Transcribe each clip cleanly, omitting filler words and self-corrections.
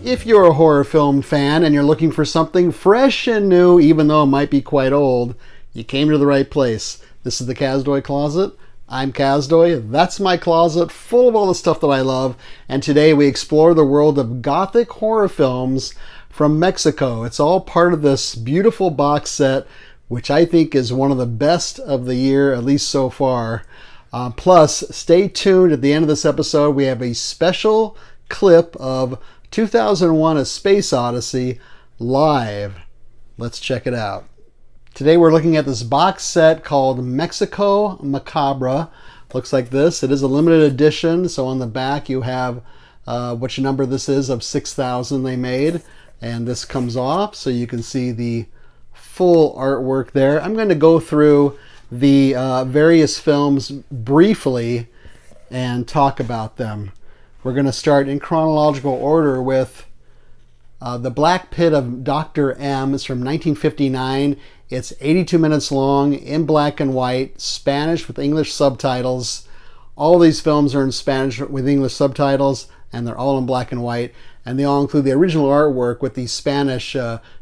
If you're a horror film fan and you're looking for something fresh and new, even though it might be quite old, you came to the right place. This is the Kazdoy Closet. I'm Kazdoy. That's my closet full of all the stuff that I love. And today we explore the world of Gothic horror films from Mexico. It's all part of this beautiful box set, which I think is one of the best of the year, at least so far. Plus, stay tuned at the end of this episode. We have a special clip of 2001: A Space Odyssey live. Let's check it out. Today we're looking at this box set called Mexico Macabre. Looks like this. It is a limited edition, so on the back you have which number this is of 6,000 they made. And this comes off so you can see the full artwork there. I'm going to go through the various films briefly and talk about them. We're going to start in chronological order with The Black Pit of Dr. M. It's from 1959. It's 82 minutes long, in black and white, Spanish with English subtitles. All these films are in Spanish with English subtitles, and they're all in black and white. And they all include the original artwork with the Spanish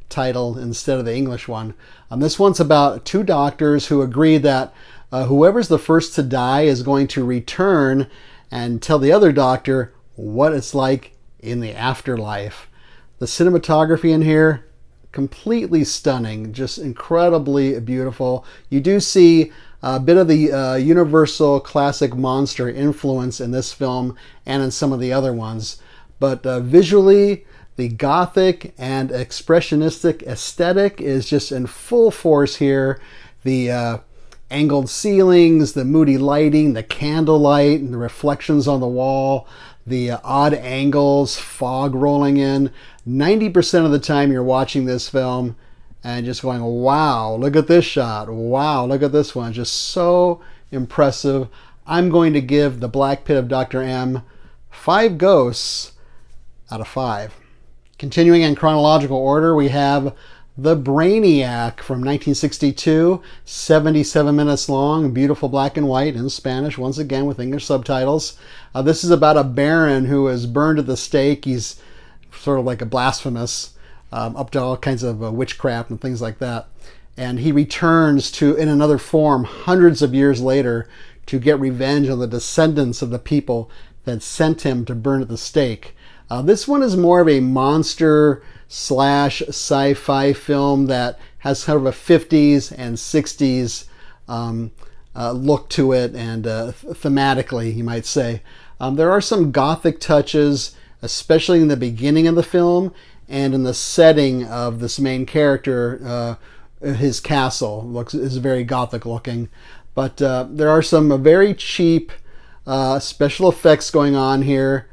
title instead of the English one. This one's about two doctors who agree that whoever's the first to die is going to return and tell the other doctor what it's like in the afterlife. The cinematography in here, completely stunning, just incredibly beautiful. You do see a bit of the Universal classic monster influence in this film and in some of the other ones. But visually, the Gothic and expressionistic aesthetic is just in full force here. The angled ceilings, the moody lighting, the candlelight, and the reflections on the wall, the odd angles, fog rolling in. 90% of the time you're watching this film and just going, wow, look at this shot. Wow, look at this one. Just so impressive. I'm going to give The Black Pit of Dr. M 5 ghosts out of 5. Continuing in chronological order, we have The Brainiac from 1962, 77 minutes long, beautiful black and white in Spanish, once again with English subtitles. This is about a baron who is burned at the stake. He's sort of like a blasphemous, up to all kinds of witchcraft and things like that. And he returns to, in another form, hundreds of years later, to get revenge on the descendants of the people that sent him to burn at the stake. This one is more of a monster slash sci-fi film that has kind of a 50s and 60s look to it, and thematically, you might say. There are some Gothic touches, especially in the beginning of the film and in the setting of this main character. His castle is very Gothic looking, but there are some very cheap special effects going on here.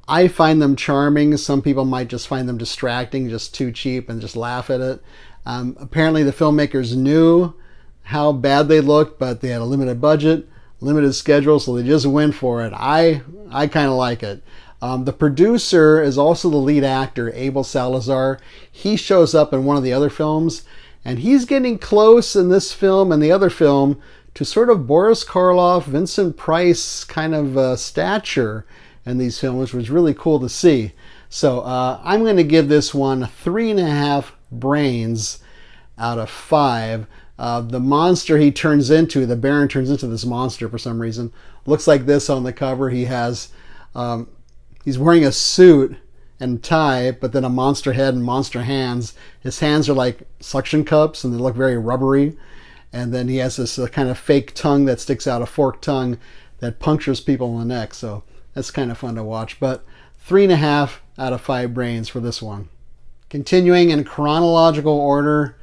I find them charming. Some people might just find them distracting, just too cheap, and just laugh at it. Apparently the filmmakers knew how bad they looked, but they had a limited budget, limited schedule, so they just went for it. I kind of like it. The producer is also the lead actor, Abel Salazar. He shows up in one of the other films, and he's getting close in this film and the other film to sort of Boris Karloff, Vincent Price kind of stature in these films, which was really cool to see. So I'm going to give this one 3.5 brains out of 5. The monster he turns into, the Baron turns into this monster for some reason, looks like this on the cover. He has, he's wearing a suit and tie, but then a monster head and monster hands. His hands are like suction cups and they look very rubbery. And then he has this kind of fake tongue that sticks out, a forked tongue that punctures people in the neck. So that's kind of fun to watch, but 3.5 out of 5 brains for this one. Continuing in chronological order,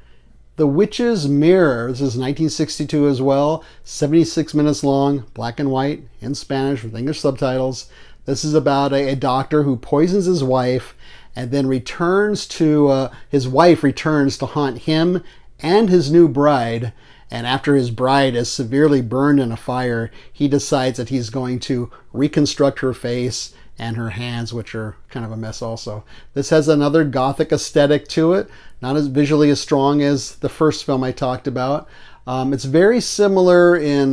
The Witch's Mirror. This is 1962 as well, 76 minutes long, black and white, in Spanish with English subtitles. This is about a doctor who poisons his wife and then returns to, his wife returns to haunt him and his new bride. And after his bride is severely burned in a fire, he decides that he's going to reconstruct her face and her hands, which are kind of a mess also. This has another Gothic aesthetic to it, not as visually as strong as the first film I talked about. It's very similar in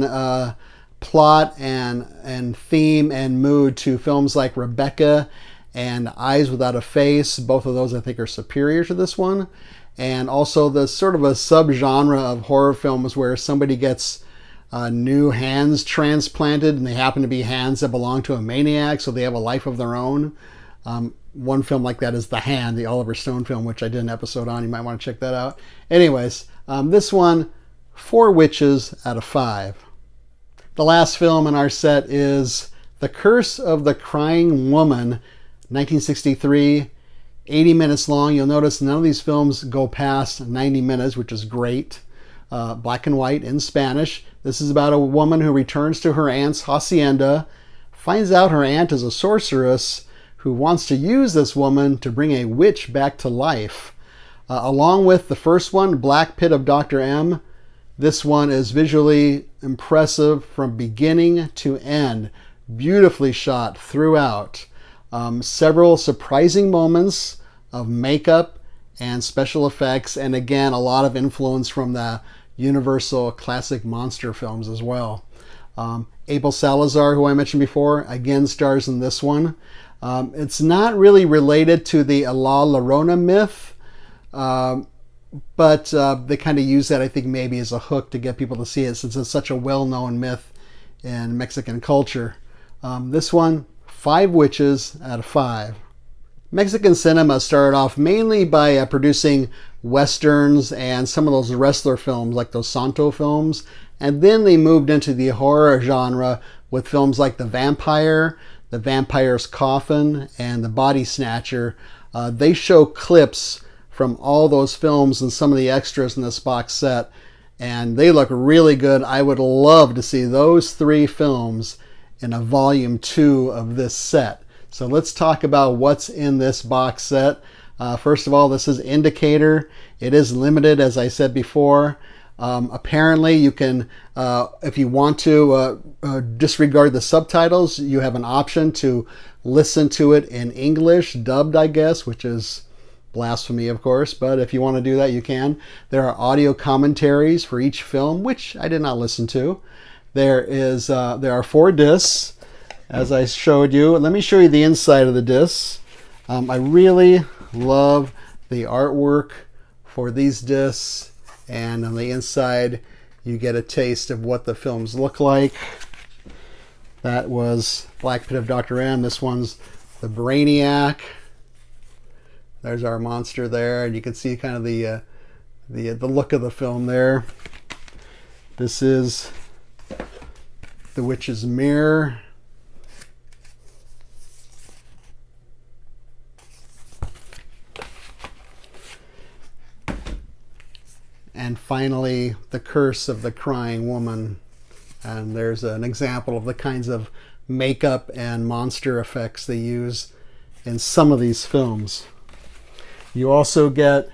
plot and theme and mood to films like Rebecca and Eyes Without a Face. Both of those I think are superior to this one. And also the sort of a subgenre of horror films where somebody gets new hands transplanted, and they happen to be hands that belong to a maniac, so they have a life of their own. One film like that is The Hand, the Oliver Stone film, which I did an episode on. You might want to check that out. Anyways, this one, 4 witches out of 5. The last film in our set is The Curse of the Crying Woman, 1963, 80 minutes long. You'll notice none of these films go past 90 minutes, which is great. Black and white in Spanish. This is about a woman who returns to her aunt's hacienda, finds out her aunt is a sorceress who wants to use this woman to bring a witch back to life. Along with the first one, Black Pit of Dr. M, this one is visually impressive from beginning to end. Beautifully shot throughout. Several surprising moments of makeup and special effects, and again, a lot of influence from the Universal classic monster films as well. Abel Salazar, who I mentioned before, again stars in this one. It's not really related to the La Llorona myth, but they kind of use that, I think, maybe as a hook to get people to see it, since it's such a well-known myth in Mexican culture. This one, 5 witches out of 5. Mexican cinema started off mainly by producing westerns and some of those wrestler films, like those Santo films, and then they moved into the horror genre with films like The Vampire's Coffin, and The Body Snatcher. They show clips from all those films and some of the extras in this box set, and they look really good. I would love to see those 3 films in a volume 2 of this set. So let's talk about what's in this box set. First of all, this is Indicator. It is limited, as I said before. Apparently, you can, if you want to disregard the subtitles, you have an option to listen to it in English, dubbed, I guess, which is blasphemy, of course. But if you want to do that, you can. There are audio commentaries for each film, which I did not listen to. There are 4 discs, as I showed you. Let me show you the inside of the discs. I really love the artwork for these discs, and on the inside you get a taste of what the films look like. That was Black Pit of Dr. M. This one's the Brainiac. There's our monster there, and you can see kind of the look of the film there. This is The Witch's Mirror. And finally, The Curse of the Crying Woman. And there's an example of the kinds of makeup and monster effects they use in some of these films. You also get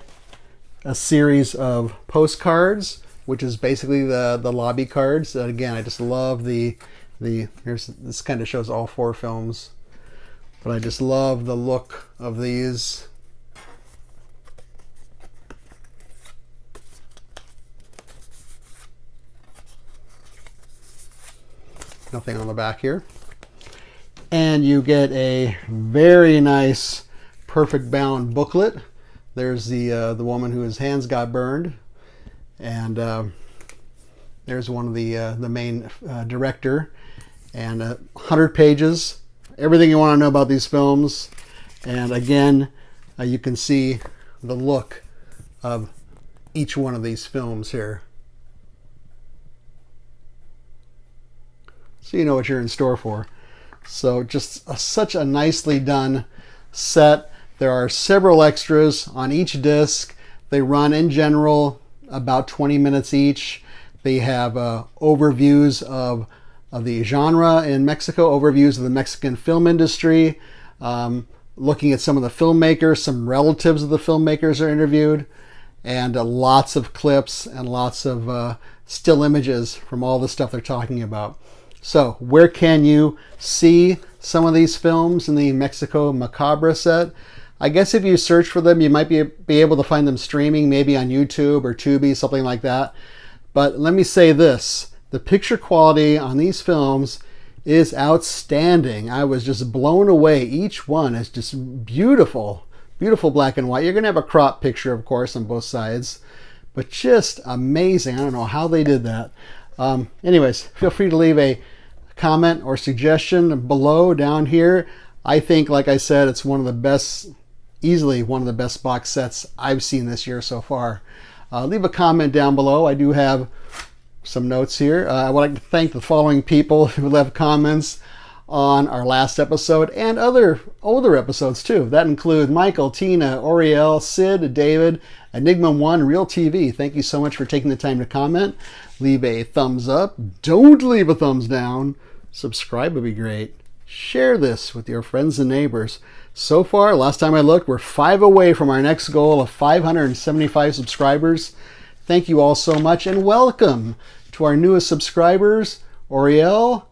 a series of postcards, which is basically the lobby cards. And again, I just love this kind of shows all 4 films, but I just love the look of these. Nothing on the back here. And you get a very nice, perfect bound booklet. There's the woman whose hands got burned, and there's one of the main director, and 100 pages, everything you want to know about these films. And again, you can see the look of each one of these films here, so you know what you're in store for. So just such a nicely done set. There are several extras on each disc. They run in general about 20 minutes each. They have overviews of the genre in Mexico, overviews of the Mexican film industry, looking at some of the filmmakers, some relatives of the filmmakers are interviewed, and lots of clips and lots of still images from all the stuff they're talking about. So where can you see some of these films in the Mexico Macabre set? I guess if you search for them, you might be able to find them streaming, maybe on YouTube or Tubi, something like that. But let me say this, the picture quality on these films is outstanding. I was just blown away. Each one is just beautiful, beautiful black and white. You're going to have a crop picture, of course, on both sides, but just amazing. I don't know how they did that. Anyways, feel free to leave a comment or suggestion below down here. I think, like I said, it's one of the best, easily one of the best box sets I've seen this year so far. Leave a comment down below. I do have some notes here. I would like to thank the following people who left comments on our last episode and other older episodes too. That include Michael, Tina, Oriel, Sid, David, Enigma1, Real TV. Thank you so much for taking the time to comment. Leave a thumbs up. Don't leave a thumbs down. Subscribe would be great. Share this with your friends and neighbors. So far, last time I looked, we're 5 away from our next goal of 575 subscribers. Thank you all so much, and welcome to our newest subscribers, Oriel,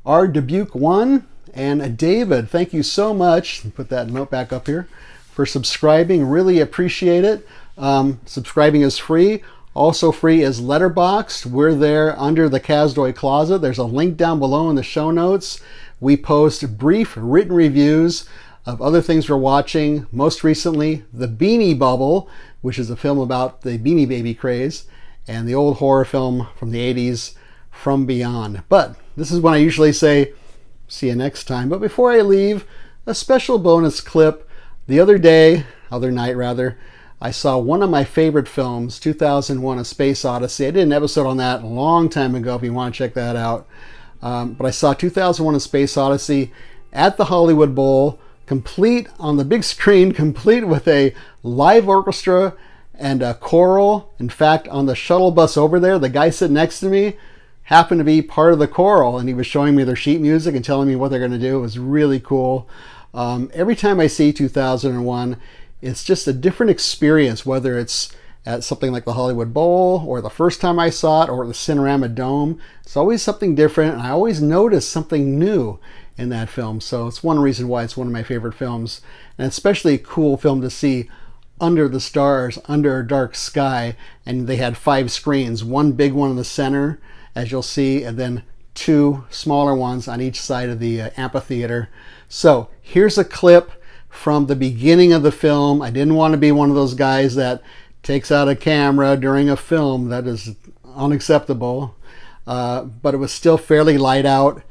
R. Dubuque1, and David. Thank you so much. Put that note back up here for subscribing. Really appreciate it. Subscribing is free. Also free is Letterboxd. We're there under the Kazdoy Closet. There's a link down below in the show notes. We post brief written reviews of other things we're watching. Most recently, The Beanie Bubble, which is a film about the Beanie Baby craze, and the old horror film from the 80s, From Beyond. But this is when I usually say, see you next time. But before I leave, a special bonus clip. The other night, I saw one of my favorite films, 2001: A Space Odyssey. I did an episode on that a long time ago if you want to check that out. But I saw 2001: A Space Odyssey at the Hollywood Bowl, complete on the big screen, complete with a live orchestra and a choral. In fact, on the shuttle bus over there, the guy sitting next to me happened to be part of the choral, and he was showing me their sheet music and telling me what they're going to do. It was really cool. Every time I see 2001, it's just a different experience, whether it's at something like the Hollywood Bowl or the first time I saw it or the Cinerama Dome. It's always something different, and I always notice something new in that film. So it's one reason why it's one of my favorite films, and especially a cool film to see under the stars, under a dark sky. And they had 5 screens, one big one in the center, as you'll see, and then 2 smaller ones on each side of the amphitheater. So here's a clip from the beginning of the film. I didn't want to be one of those guys that takes out a camera during a film. That is unacceptable. But it was still fairly light out,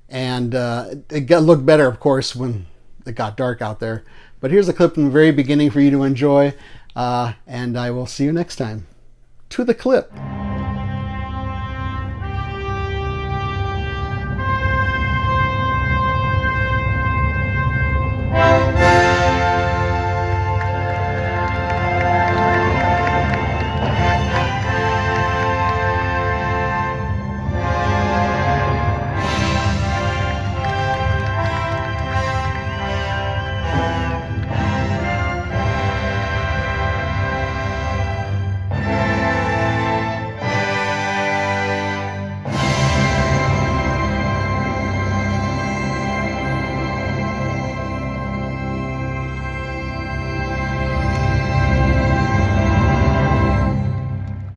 and it looked better, of course, when it got dark out there. But here's a clip from the very beginning for you to enjoy, and I will see you next time. To the clip.